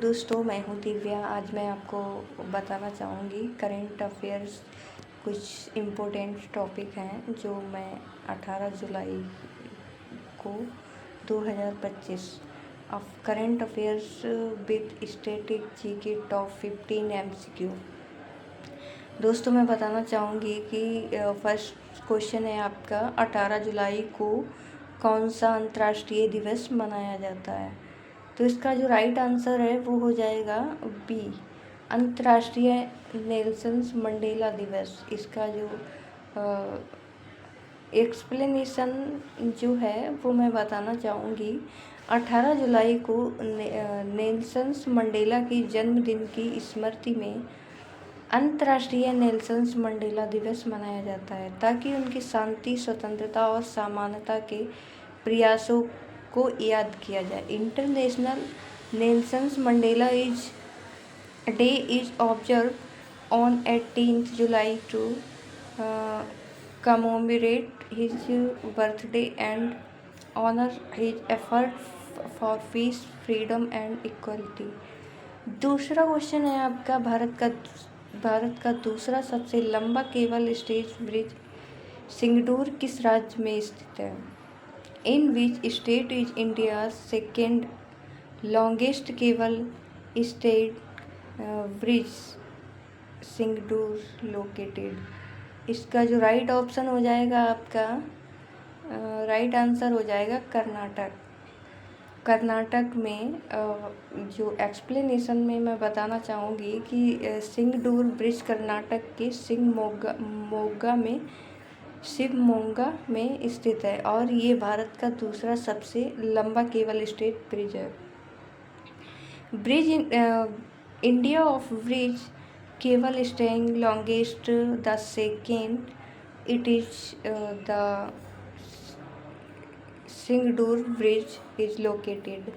दोस्तों, मैं हूँ दिव्या। आज मैं आपको बताना चाहूँगी करंट अफेयर्स, कुछ इम्पोर्टेंट टॉपिक हैं जो मैं 18 जुलाई को 2025 current affairs with static GK top 15 MCQ। दोस्तों, मैं बताना चाहूँगी कि फर्स्ट क्वेश्चन है आपका, 18 जुलाई को कौन सा अंतर्राष्ट्रीय दिवस मनाया जाता है? तो इसका जो राइट आंसर है वो हो जाएगा बी, अंतर्राष्ट्रीय नेल्सन मंडेला दिवस। इसका जो एक्सप्लेनेशन जो है वो मैं बताना चाहूँगी। 18 जुलाई को नेल्सन मंडेला के जन्मदिन की स्मृति में अंतर्राष्ट्रीय नेल्सन मंडेला दिवस मनाया जाता है ताकि उनकी शांति, स्वतंत्रता और समानता के प्रयासों को याद किया जाए। International Nelson Mandela day is observe on 18 July to commemorate his birthday and honor his effort for peace, freedom and equality। दूसरा क्वेश्चन है आपका, भारत का दूसरा सबसे लंबा केबल स्टेज ब्रिज सिंगडूर किस राज्य में स्थित है? In which state is India second longest cable stayed bridge Sigandur located? इसका जो राइट ऑप्शन हो जाएगा आपका, राइट आंसर हो जाएगा कर्नाटक। कर्नाटक में जो एक्सप्लेनेशन में मैं बताना चाहूँगी कि सिंगडूर ब्रिज कर्नाटक के शिवमोगा में स्थित है और ये भारत का दूसरा सबसे लंबा केबल स्टेज ब्रिज है। Bridge India of bridge cable staying longest the second, it is the Sigandur bridge is located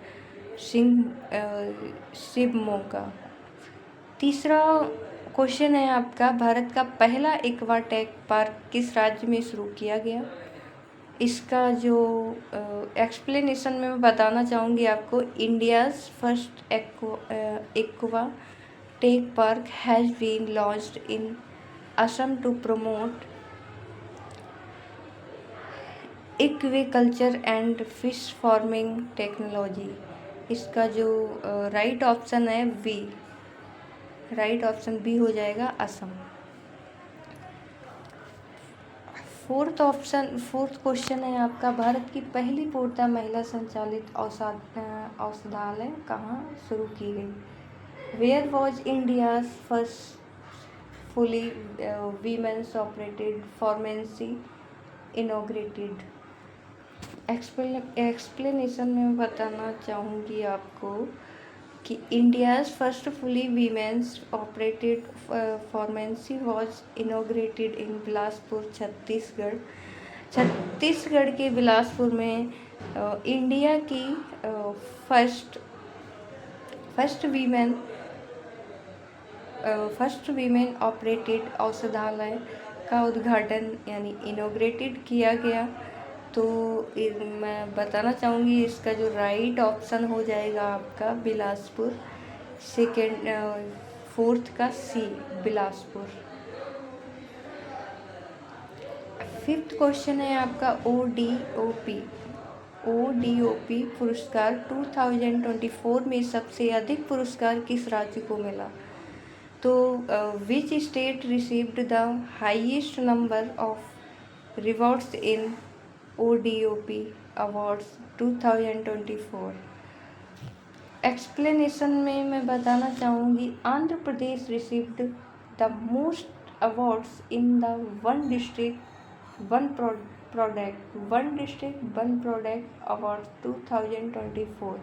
Shivamogga. तीसरा क्वेश्चन है आपका, भारत का पहला एक्वाटेक पार्क किस राज्य में शुरू किया गया? इसका जो एक्सप्लेनेशन में मैं बताना चाहूँगी आपको, India's first aqua tech park has been launched in Assam to promote aquaculture and fish farming technology. इसका जो राइट ऑप्शन है बी, राइट ऑप्शन बी हो जाएगा असम। फोर्थ क्वेश्चन है आपका, भारत की पहली पूर्णतः महिला संचालित औषधालय कहाँ शुरू की गई? Where was India's first fully women's operated pharmacy inaugurated? Explanation में बताना चाहूँगी आपको कि India's first fully women's operated pharmacy was inaugurated in Bilaspur, Chhattisgarh. Chhattisgarh के बिलासपुर में इंडिया की फर्स्ट वीमेन ऑपरेटेड औषधालय का उद्घाटन यानी इनॉग्रेटेड किया गया। तो मैं बताना चाहूँगी इसका जो राइट ऑप्शन हो जाएगा आपका बिलासपुर, फोर्थ का सी बिलासपुर। फिफ्थ क्वेश्चन है आपका, ओडीओपी पुरस्कार 2024 में सबसे अधिक पुरस्कार किस राज्य को मिला? तो which state received the highest number of rewards in ODOP awards 2024? Explanation में मैं बताना चाहूँगी, Andhra Pradesh received the most awards in the one district one product award 2024।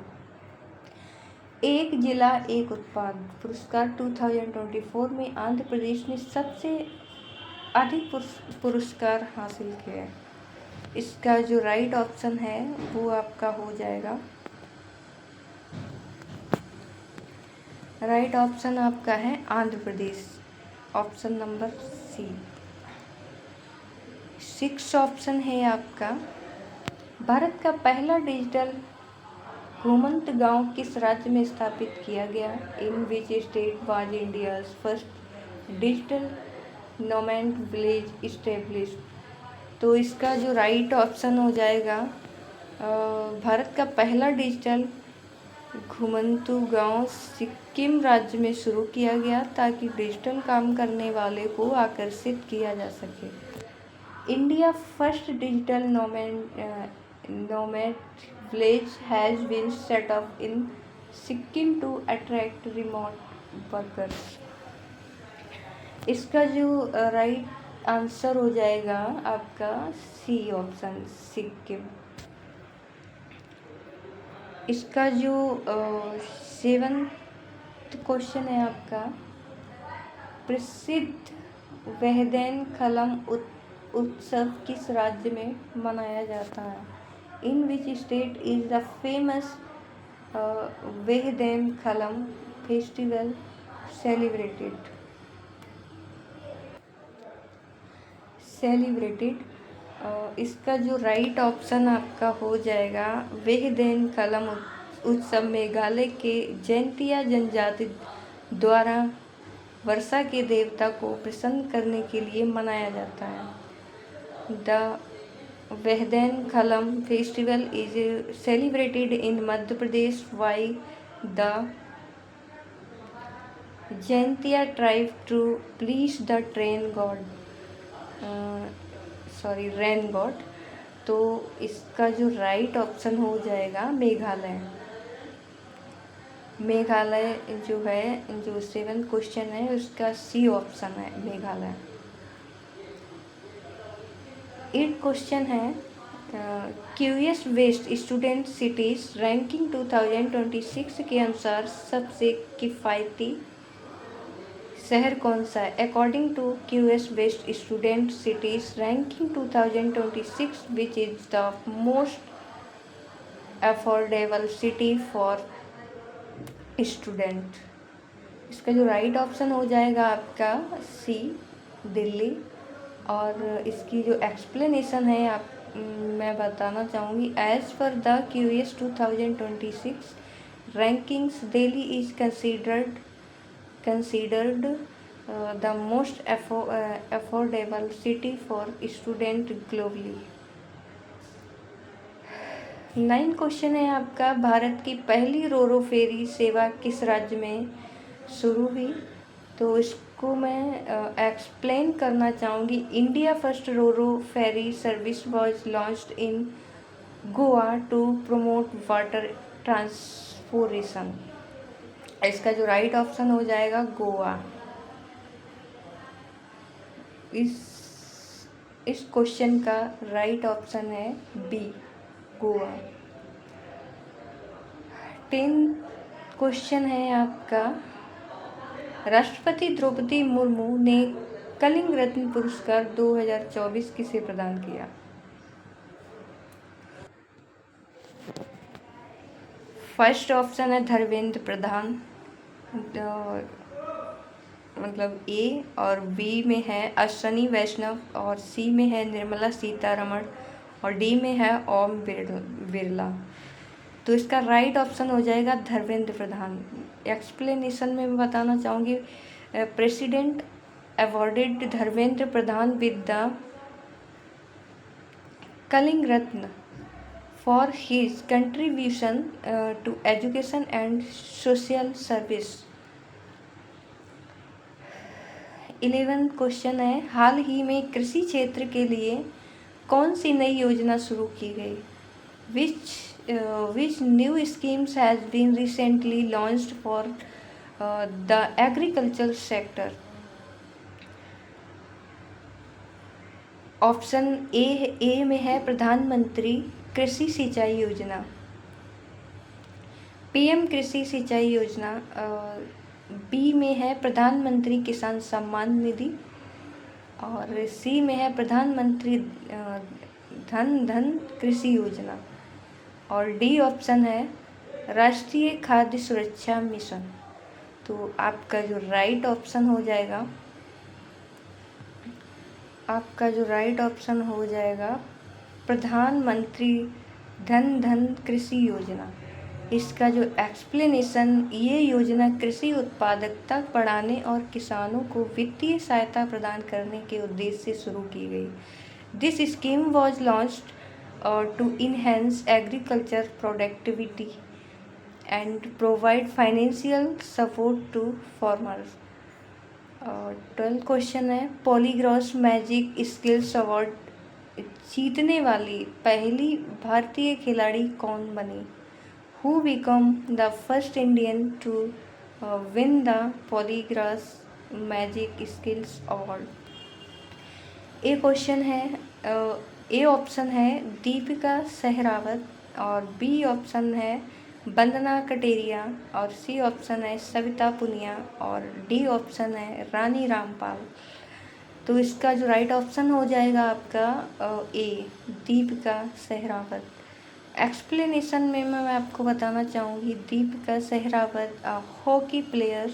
एक जिला एक उत्पाद पुरस्कार 2024 में आंध्र प्रदेश ने सबसे अधिक पुरस्कार हासिल किए। इसका जो राइट ऑप्शन है वो आपका हो जाएगा, राइट ऑप्शन आपका है Andhra Pradesh, option number C. Six option है आपका, भारत का पहला डिजिटल घुमंत गांव किस राज्य में स्थापित किया गया? In which state was India's first digital nomad village established? तो इसका जो राइट ऑप्शन हो जाएगा, भारत का पहला डिजिटल घुमंतु गांव सिक्किम राज्य में शुरू किया गया ताकि डिजिटल काम करने वाले को आकर्षित किया जा सके। India first digital nomad village has been set up in Sikkim to attract remote workers. इसका जो राइट आंसर हो जाएगा आपका सी ऑप्शन, सिक्किम। इसका जो 7th क्वेश्चन है आपका, प्रसिद्ध वेहदैन खलम उत्सव किस राज्य में मनाया जाता है? In which state is the famous Behdienkhlam festival celebrated? इसका जो राइट ऑप्शन आपका हो जाएगा, वेहदैन खलम उत्सव मेघालय के जैंतिया जनजाति द्वारा वर्षा के देवता को प्रसन्न करने के लिए मनाया जाता है। The Behdienkhlam festival is celebrated in Madhya Pradesh by the Jaintia tribe to please the rain god. तो इसका जो राइट ऑप्शन हो जाएगा मेघालय। मेघालय जो है, जो 7th क्वेश्चन है उसका सी ऑप्शन है, मेघालय। 8th क्वेश्चन है, QS best student cities ranking 2026 के अनुसार सबसे किफ़ायती शहर कौन सा है? According to QS best student cities ranking 2026 which is the most affordable city for student? इसका जो राइट ऑप्शन हो जाएगा आपका सी, दिल्ली। और इसकी जो एक्सप्लेनेशन है मैं बताना चाहूँगी। As per the QS 2026 rankings, Delhi is considered the most affordable city for student globally। 9th question है आपका, भारत की पहली रोरो फेरी सेवा किस राज्य में शुरू हुई? तो इसको मैं एक्सप्लेन करना चाहूँगी। India first RoRo ferry service was launched in Goa to promote water transportation. इसका जो राइट ऑप्शन हो जाएगा गोवा। इस क्वेश्चन का राइट ऑप्शन है बी, गोवा। 10th क्वेश्चन है आपका, राष्ट्रपति द्रौपदी मुर्मू ने कलिंग रत्न पुरस्कार 2024 किसे प्रदान किया? फर्स्ट ऑप्शन है धर्मेंद्र प्रधान, मतलब ए, और बी में है अश्विनी वैष्णव, और सी में है निर्मला सीतारमण, और डी में है ओम बिरला। तो इसका राइट ऑप्शन हो जाएगा धर्मेंद्र प्रधान। एक्सप्लेनेशन में मैं बताना चाहूँगी, president awarded Dharmendra Pradhan with the Kalinga Ratna for his contribution to education and social service. 11th question है, हाल ही में कृषि क्षेत्र के लिए कौन सी नई योजना शुरू की गई? Which new schemes has been recently launched for the agriculture sector? Option A में है प्रधानमंत्री कृषि सिंचाई योजना, पीएम कृषि सिंचाई योजना। बी में है प्रधानमंत्री किसान सम्मान निधि, और सी में है प्रधानमंत्री धन कृषि योजना, और डी ऑप्शन है राष्ट्रीय खाद्य सुरक्षा मिशन। तो आपका जो राइट ऑप्शन हो जाएगा, प्रधानमंत्री धन कृषि योजना। इसका जो एक्सप्लेनेशन, ये योजना कृषि उत्पादकता बढ़ाने और किसानों को वित्तीय सहायता प्रदान करने के उद्देश्य से शुरू की गई। This scheme was launched to enhance agriculture productivity and provide financial support to farmers. 12 question है, पॉलीग्रॉस मैजिक स्किल्स अवार्ड जीतने वाली पहली भारतीय खिलाड़ी कौन बनी? Who became the first Indian to win the Polygrass Magic Skills Award? A question है, ए ऑप्शन है दीपिका सहरावत, और बी ऑप्शन है वंदना कटेरिया, और सी ऑप्शन है सविता पुनिया, और डी ऑप्शन है रानी रामपाल। तो इसका जो राइट ऑप्शन हो जाएगा आपका ए, दीपिका सहरावत। एक्सप्लेनेशन में मैं आपको बताना चाहूँगी, Deepika Sehrawat hockey players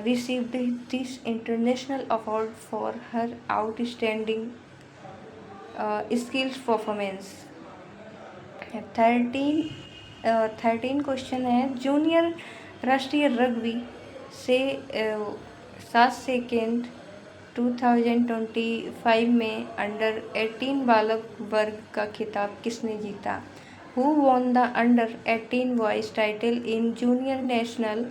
received this international award for her outstanding skills performance। 13 question है, जूनियर राष्ट्रीय रग्बी से 7 सेकेंड 2025 में अंडर 18 बालक वर्ग का खिताब किसने जीता? Who won the under 18 boys title in junior national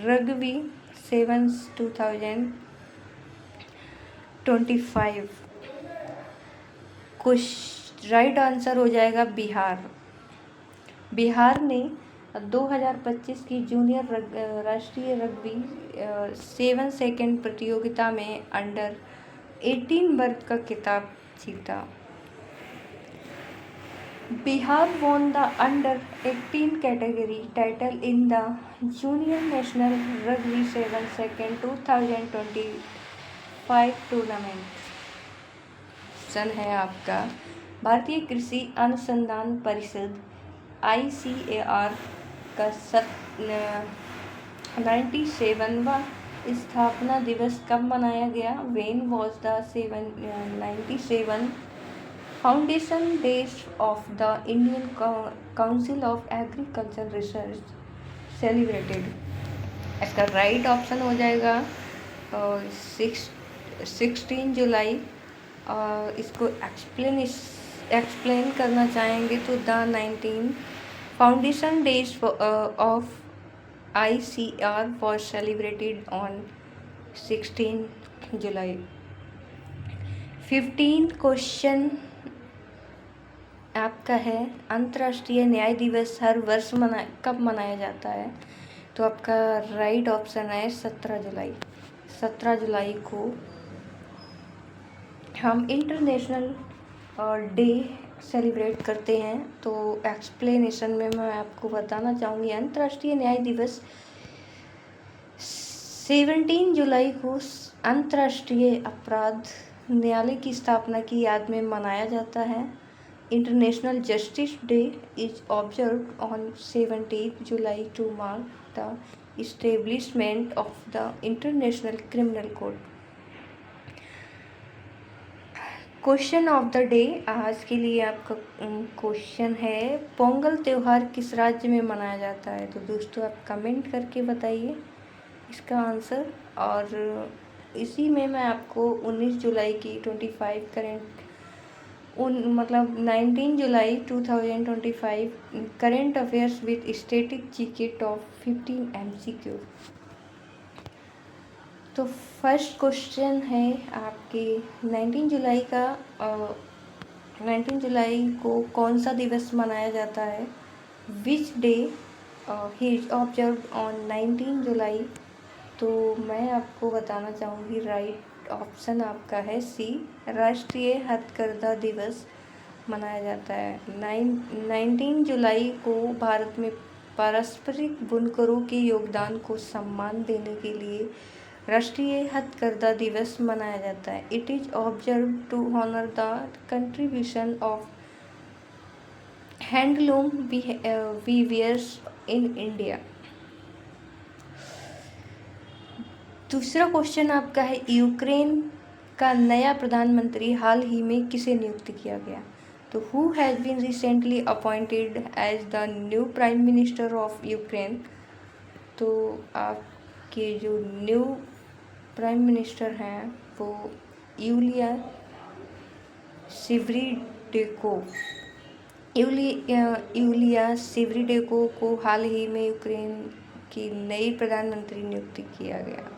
rugby sevens 2025? कुछ राइट आंसर हो जाएगा बिहार। बिहार ने 2025 की जूनियर राष्ट्रीय रग्बी 7 सेकेंड प्रतियोगिता में अंडर 18 वर्ग का खिताब जीता। Bihar won the under 18 category title in the junior national rugby 7 second 2025 tournament. Option है आपका भारतीय कृषि अनुसंधान परिषद ICAR का 97वां स्थापना दिवस कब मनाया गया? When was the 97 foundation days of the Indian council of agriculture research celebrated? इसका राइट ऑप्शन हो जाएगा 16 जुलाई। इसको एक्सप्लेन करना चाहेंगे तो the 19 foundation days of ICAR was celebrated on 16 July. 15 question आपका है, अंतर्राष्ट्रीय न्याय दिवस हर वर्ष कब मनाया जाता है? तो आपका राइट ऑप्शन है 17 जुलाई। 17 जुलाई को हम इंटरनेशनल डे सेलिब्रेट करते हैं। तो एक्सप्लेनेशन में मैं आपको बताना चाहूँगी, अंतर्राष्ट्रीय न्याय दिवस 17 जुलाई को अंतर्राष्ट्रीय अपराध न्यायालय की स्थापना की याद में मनाया जाता है। International justice day is observed on 17 July to mark the establishment of the international criminal court. Question of the day आज के लिए आपका क्वेश्चन है, पोंगल त्यौहार किस राज्य में मनाया जाता है? तो दोस्तों आप कमेंट करके बताइए इसका आंसर। और इसी में मैं आपको 19 जुलाई की 25 19 जुलाई 2025 current affairs with static GK top 15 MCQ। तो फर्स्ट क्वेश्चन है आपके 19 जुलाई को कौन सा दिवस मनाया जाता है? Which day is observed on 19 जुलाई? तो मैं आपको बताना चाहूँगी, राइट ऑप्शन आपका है सी, राष्ट्रीय हथकरघा दिवस मनाया जाता है। 19 जुलाई को भारत में पारंपरिक बुनकरों के योगदान को सम्मान देने के लिए राष्ट्रीय हथकरघा दिवस मनाया जाता है। It is observe to honour the contribution of handloom weavers in India. दूसरा क्वेश्चन आपका है, यूक्रेन का नया प्रधानमंत्री हाल ही में किसे नियुक्त किया गया? तो who has been recently appointed as the new prime minister of Ukraine. तो आपके जो न्यू प्राइम मिनिस्टर हैं वो यूलिया सिवरीडेको यूलिया सिवरीडेको को हाल ही में यूक्रेन की नई प्रधानमंत्री नियुक्त किया गया।